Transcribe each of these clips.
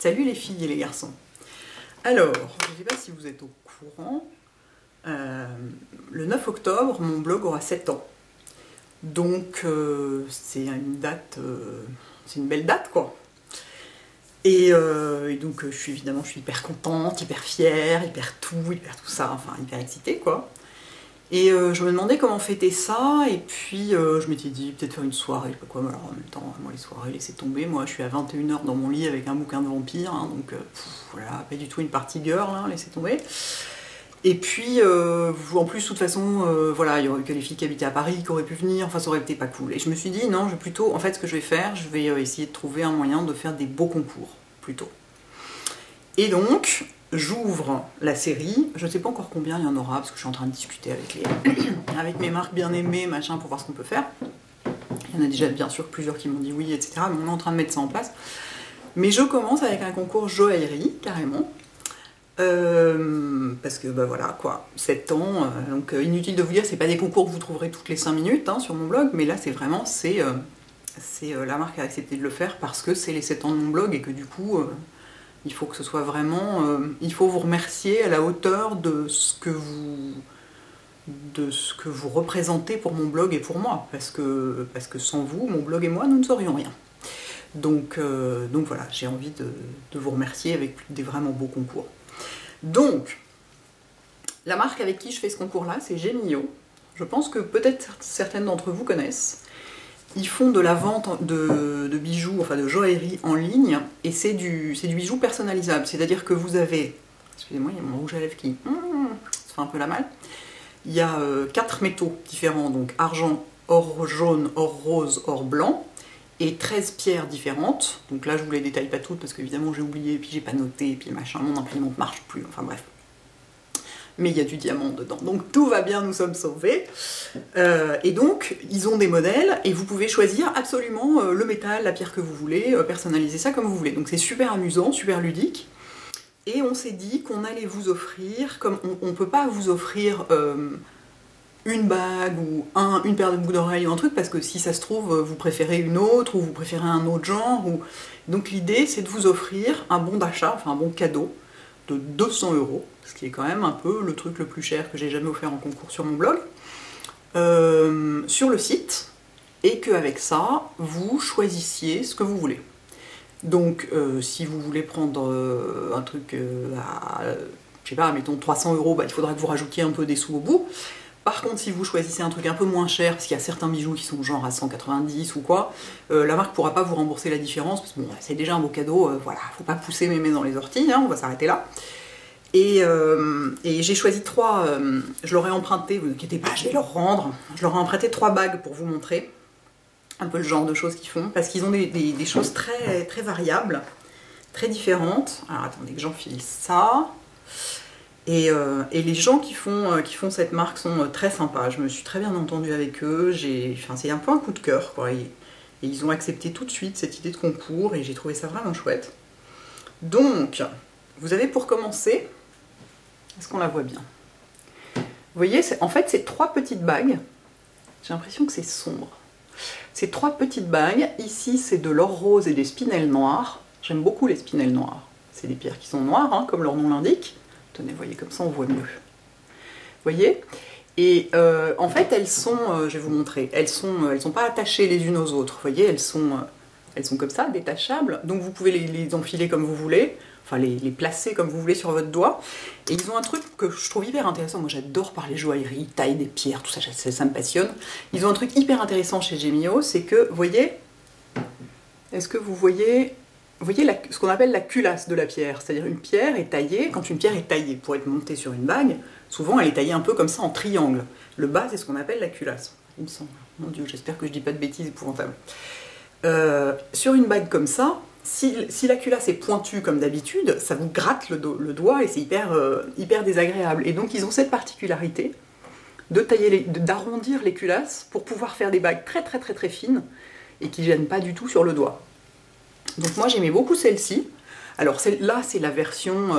Salut les filles et les garçons. Alors, je ne sais pas si vous êtes au courant, le 9 octobre, mon blog aura 7 ans. Donc, c'est une date, c'est une belle date, quoi. Et donc, je suis hyper contente, hyper fière, hyper tout ça, enfin, hyper excitée, quoi. Et je me demandais comment fêter ça, et puis je m'étais dit peut-être faire une soirée, je sais pas quoi, mais alors en même temps, moi les soirées, laissez tomber, moi je suis à 21 h dans mon lit avec un bouquin de vampire, hein, donc voilà, pas du tout une party girl, hein, laissez tomber. Et puis, en plus, de toute façon, voilà, il y aurait eu que les filles qui habitaient à Paris qui auraient pu venir, enfin ça aurait été pas cool. Et je me suis dit, non, je vais plutôt, en fait ce que je vais faire, je vais essayer de trouver un moyen de faire des beaux concours, plutôt. Et donc, j'ouvre la série, je ne sais pas encore combien il y en aura, parce que je suis en train de discuter avec mes marques bien aimées, machin, pour voir ce qu'on peut faire. Il y en a déjà bien sûr plusieurs qui m'ont dit oui, etc. Mais on est en train de mettre ça en place. Mais je commence avec un concours joaillerie, carrément. Parce que, bah voilà, quoi, 7 ans, donc inutile de vous dire, c'est pas des concours que vous trouverez toutes les 5 minutes hein, sur mon blog, mais là, c'est vraiment, c'est la marque a accepté de le faire parce que c'est les 7 ans de mon blog et que du coup... il faut que ce soit vraiment... il faut vous remercier à la hauteur de ce que vous représentez pour mon blog et pour moi. Parce que sans vous, mon blog et moi, nous ne serions rien. Donc voilà, j'ai envie de vous remercier avec des vraiment beaux concours. Donc, la marque avec qui je fais ce concours-là, c'est Gemio. Je pense que peut-être certaines d'entre vous connaissent. Ils font de la vente de bijoux, enfin de joaillerie en ligne, et c'est du bijou personnalisable. C'est-à-dire que vous avez... Excusez-moi, il y a mon rouge à lèvres qui... ça fait un peu la malle. Il y a 4 métaux différents, donc argent, or jaune, or rose, or blanc, et 13 pierres différentes. Donc là, je vous les détaille pas toutes, parce qu'évidemment, j'ai oublié, et puis j'ai pas noté, et puis machin, mon imprimante marche plus, enfin bref. Mais il y a du diamant dedans, donc tout va bien, nous sommes sauvés. Et donc, ils ont des modèles, et vous pouvez choisir absolument le métal, la pierre que vous voulez, personnaliser ça comme vous voulez. Donc c'est super amusant, super ludique. Et on s'est dit qu'on allait vous offrir, comme on ne peut pas vous offrir une bague ou une paire de boucles d'oreilles ou un truc, parce que si ça se trouve, vous préférez une autre, ou vous préférez un autre genre. Donc l'idée, c'est de vous offrir un bon d'achat, enfin un bon cadeau, de 200 €, ce qui est quand même un peu le truc le plus cher que j'ai jamais offert en concours sur mon blog, sur le site, et qu'avec ça, vous choisissiez ce que vous voulez. Donc, si vous voulez prendre un truc à, je sais pas, mettons 300 €, bah, il faudra que vous rajoutiez un peu des sous au bout. Par contre, si vous choisissez un truc un peu moins cher, parce qu'il y a certains bijoux qui sont genre à 190 ou quoi, la marque pourra pas vous rembourser la différence, parce que bon, c'est déjà un beau cadeau, voilà, faut pas pousser mémé dans les orties, hein, on va s'arrêter là. Et j'ai choisi 3, je leur ai emprunté, vous inquiétez pas, je vais leur rendre, je leur ai emprunté 3 bagues pour vous montrer un peu le genre de choses qu'ils font, parce qu'ils ont des choses très, très variables, très différentes. Alors attendez que j'enfile ça. Et les gens qui font cette marque sont très sympas, je me suis très bien entendue avec eux, enfin, c'est un peu un coup de cœur, quoi. Et ils ont accepté tout de suite cette idée de concours, et j'ai trouvé ça vraiment chouette. Donc, vous avez pour commencer, est-ce qu'on la voit bien? Vous voyez, en fait, c'est 3 petites bagues, j'ai l'impression que c'est sombre. C'est 3 petites bagues, ici c'est de l'or rose et des spinels noirs, j'aime beaucoup les spinels noirs, c'est des pierres qui sont noires, hein, comme leur nom l'indique. Tenez, vous voyez, comme ça on voit mieux. Vous voyez? Et en fait, elles sont, je vais vous montrer, elles sont pas attachées les unes aux autres. Vous voyez, elles sont comme ça, détachables. Donc vous pouvez les enfiler comme vous voulez, enfin les placer comme vous voulez sur votre doigt. Et ils ont un truc que je trouve hyper intéressant. Moi, j'adore parler joaillerie, taille des pierres, tout ça, ça me passionne. Ils ont un truc hyper intéressant chez Gemio, c'est que, vous voyez, est-ce que vous voyez ce qu'on appelle la culasse de la pierre, c'est-à-dire une pierre est taillée, quand une pierre est taillée pour être montée sur une bague, souvent elle est taillée un peu comme ça en triangle. Le bas, c'est ce qu'on appelle la culasse, il me semble. Mon Dieu, j'espère que je dis pas de bêtises épouvantables. Sur une bague comme ça, si la culasse est pointue comme d'habitude, ça vous gratte le doigt et c'est hyper désagréable. Et donc ils ont cette particularité d'arrondir les culasses pour pouvoir faire des bagues très très très très fines et qui gênent pas du tout sur le doigt. Donc moi j'aimais beaucoup celle-ci. Alors là c'est la version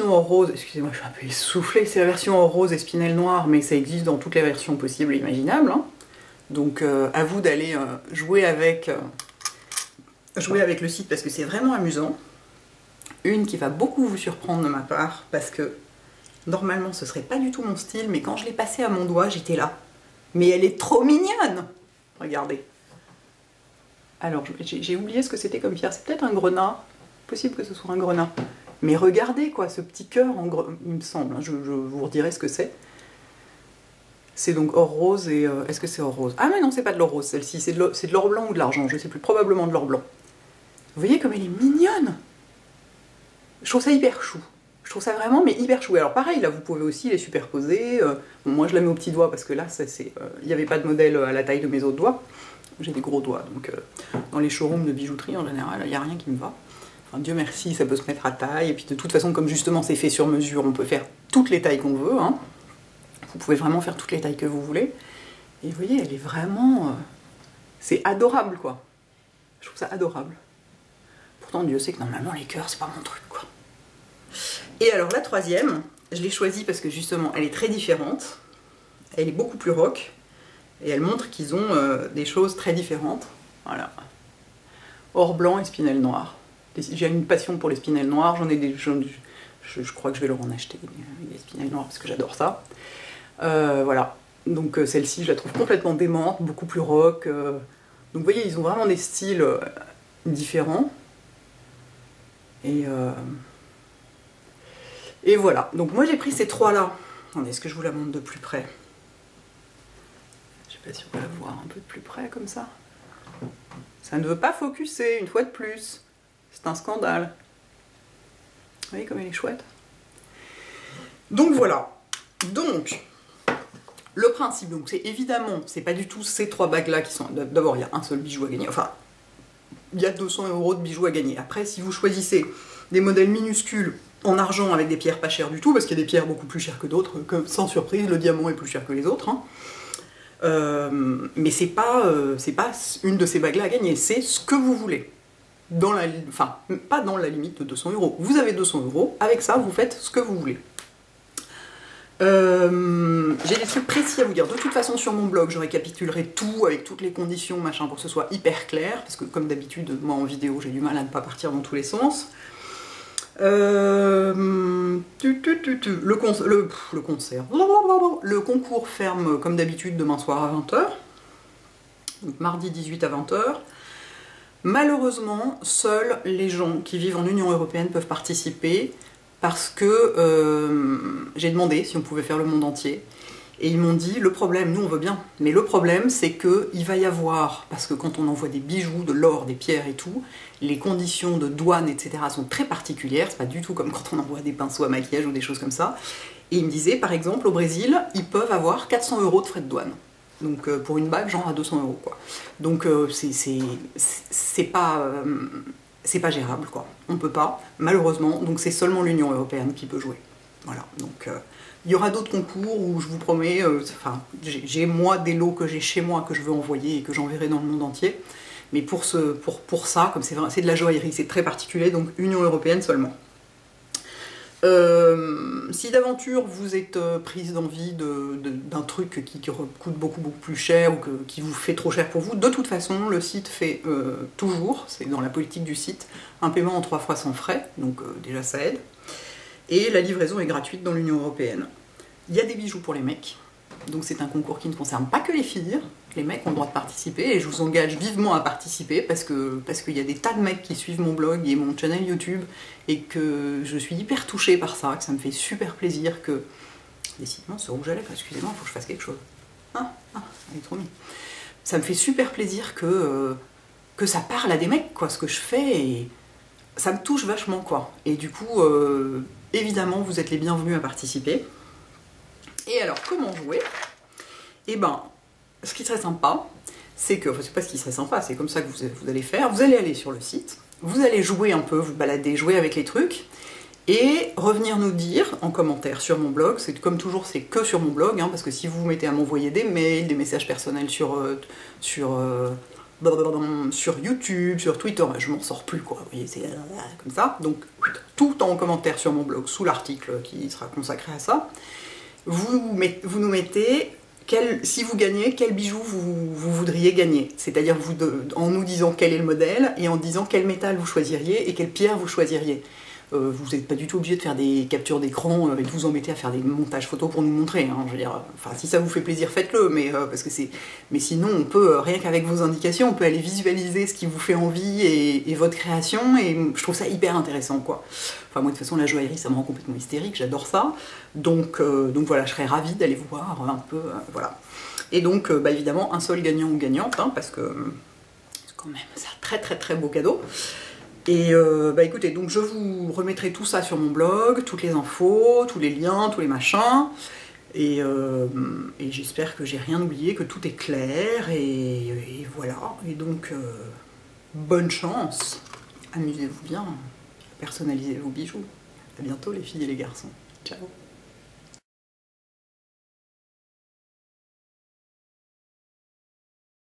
en rose, excusez-moi je suis un peu essoufflée, c'est la version en rose et spinel noir, mais ça existe dans toutes les versions possibles et imaginables. Hein. Donc à vous d'aller jouer avec jouer avec le site parce que c'est vraiment amusant. Une qui va beaucoup vous surprendre de ma part parce que normalement ce serait pas du tout mon style, mais quand je l'ai passée à mon doigt, j'étais là. Mais elle est trop mignonne! Regardez. Alors j'ai oublié ce que c'était comme pierre, c'est peut-être un grenat. Possible que ce soit un grenat. Mais regardez quoi, ce petit cœur en grenat, il me semble, hein, je vous redirai ce que c'est. C'est donc or rose et... est-ce que c'est or rose? Ah mais non, c'est pas de l'or rose celle-ci, c'est de l'or blanc ou de l'argent, je sais plus, probablement de l'or blanc. Vous voyez comme elle est mignonne! Je trouve ça hyper chou. Je trouve ça vraiment mais hyper chou. Alors pareil, là vous pouvez aussi les superposer. Bon, moi je la mets au petit doigt parce que là, il n'y avait pas de modèle à la taille de mes autres doigts. J'ai des gros doigts, donc dans les showrooms de bijouterie en général, il n'y a rien qui me va. Enfin, Dieu merci, ça peut se mettre à taille. Et puis de toute façon, comme justement c'est fait sur mesure, on peut faire toutes les tailles qu'on veut. Hein. Vous pouvez vraiment faire toutes les tailles que vous voulez. Et vous voyez, elle est vraiment... c'est adorable, quoi. Je trouve ça adorable. Pourtant, Dieu sait que normalement, les cœurs, c'est pas mon truc, quoi. Et alors, la troisième, je l'ai choisie parce que justement, elle est très différente. Elle est beaucoup plus rock. Et elle montre qu'ils ont des choses très différentes. Voilà. Or blanc et spinel noir. J'ai une passion pour les spinels noirs. J'en ai des... Je crois que je vais leur en acheter des spinels noirs parce que j'adore ça. Voilà. Donc celle-ci, je la trouve complètement démente, beaucoup plus rock. Donc vous voyez, ils ont vraiment des styles différents. Et voilà. Donc moi j'ai pris ces trois-là. Attendez, est-ce que je vous la montre de plus près? Je sais pas si on va la voir un peu de plus près comme ça. Ça ne veut pas focuser, une fois de plus. C'est un scandale. Vous voyez comme elle est chouette? Donc voilà. Donc, le principe, donc c'est évidemment, c'est pas du tout ces trois bagues-là qui sont... D'abord, il y a un seul bijou à gagner. Enfin, il y a 200 € de bijoux à gagner. Après, si vous choisissez des modèles minuscules en argent avec des pierres pas chères du tout, parce qu'il y a des pierres beaucoup plus chères que d'autres, sans surprise, le diamant est plus cher que les autres, hein. Mais c'est pas une de ces bagues-là à gagner, c'est ce que vous voulez. Enfin, pas dans la limite de 200 €. Vous avez 200 €, avec ça, vous faites ce que vous voulez. J'ai des trucs précis à vous dire. De toute façon, sur mon blog, je récapitulerai tout avec toutes les conditions, machin, pour que ce soit hyper clair, parce que comme d'habitude, moi en vidéo, j'ai du mal à ne pas partir dans tous les sens. Le concours ferme comme d'habitude demain soir à 20 h. Donc mardi 18 à 20 h. Malheureusement, seuls les gens qui vivent en Union Européenne peuvent participer parce que j'ai demandé si on pouvait faire le monde entier. Et ils m'ont dit, le problème, nous on veut bien, mais le problème c'est qu'il va y avoir, parce que quand on envoie des bijoux, de l'or, des pierres et tout, les conditions de douane, etc. sont très particulières, c'est pas du tout comme quand on envoie des pinceaux à maquillage ou des choses comme ça. Et ils me disaient, par exemple, au Brésil, ils peuvent avoir 400 € de frais de douane. Donc pour une bague, genre à 200 € quoi. Donc c'est pas gérable quoi. On peut pas, malheureusement. Donc c'est seulement l'Union Européenne qui peut jouer. Voilà. Donc il y aura d'autres concours où je vous promets, enfin j'ai moi des lots que j'ai chez moi que je veux envoyer et que j'enverrai dans le monde entier. Mais pour ça, comme c'est de la joaillerie, c'est très particulier, donc Union Européenne seulement. Si d'aventure vous êtes prise d'envie d'un truc qui coûte beaucoup plus cher ou qui vous fait trop cher pour vous, de toute façon le site fait toujours, c'est dans la politique du site, un paiement en 3 fois sans frais, donc déjà ça aide. Et la livraison est gratuite dans l'Union Européenne. Il y a des bijoux pour les mecs, donc c'est un concours qui ne concerne pas que les filles. Les mecs ont le droit de participer et je vous engage vivement à participer parce qu'il y a des tas de mecs qui suivent mon blog et mon channel YouTube et que je suis hyper touchée par ça, que ça me fait super plaisir que... Décidément, ce rouge à lèvres, excusez-moi, il faut que je fasse quelque chose. Ah, elle est trop mise. Ça me fait super plaisir que ça parle à des mecs, quoi, ce que je fais, et ça me touche vachement, quoi. Et du coup, évidemment, vous êtes les bienvenus à participer. Et alors, comment jouer? Eh ben... Ce qui serait sympa, c'est que, enfin c'est pas ce qui serait sympa, c'est comme ça que vous allez faire, vous allez aller sur le site, vous allez jouer un peu, vous balader, jouer avec les trucs, et revenir nous dire en commentaire sur mon blog, c'est comme toujours c'est que sur mon blog, hein, parce que si vous vous mettez à m'envoyer des mails, des messages personnels sur YouTube, sur Twitter, ben, je m'en sors plus quoi, vous voyez, c'est comme ça, donc tout en commentaire sur mon blog, sous l'article qui sera consacré à ça, vous nous mettez si vous gagnez, quel bijou vous voudriez gagner. C'est-à-dire en nous disant quel est le modèle et en disant quel métal vous choisiriez et quelle pierre vous choisiriez. Vous n'êtes pas du tout obligé de faire des captures d'écran et de vous embêter à faire des montages photos pour nous montrer. Hein, je veux dire, enfin, si ça vous fait plaisir, faites-le, mais sinon, on peut, rien qu'avec vos indications, on peut aller visualiser ce qui vous fait envie et votre création, et je trouve ça hyper intéressant, quoi. Enfin, moi, de toute façon, la joaillerie, ça me rend complètement hystérique, j'adore ça. Donc voilà, je serais ravie d'aller voir un peu, voilà. Et donc, évidemment, un seul gagnant ou gagnante, hein, parce que c'est quand même un très beau cadeau. Et écoutez, donc je vous remettrai tout ça sur mon blog, toutes les infos, tous les liens, tous les machins. Et j'espère que j'ai rien oublié, que tout est clair. Et voilà. Et donc, bonne chance. Amusez-vous bien. Personnalisez vos bijoux. À bientôt les filles et les garçons. Ciao.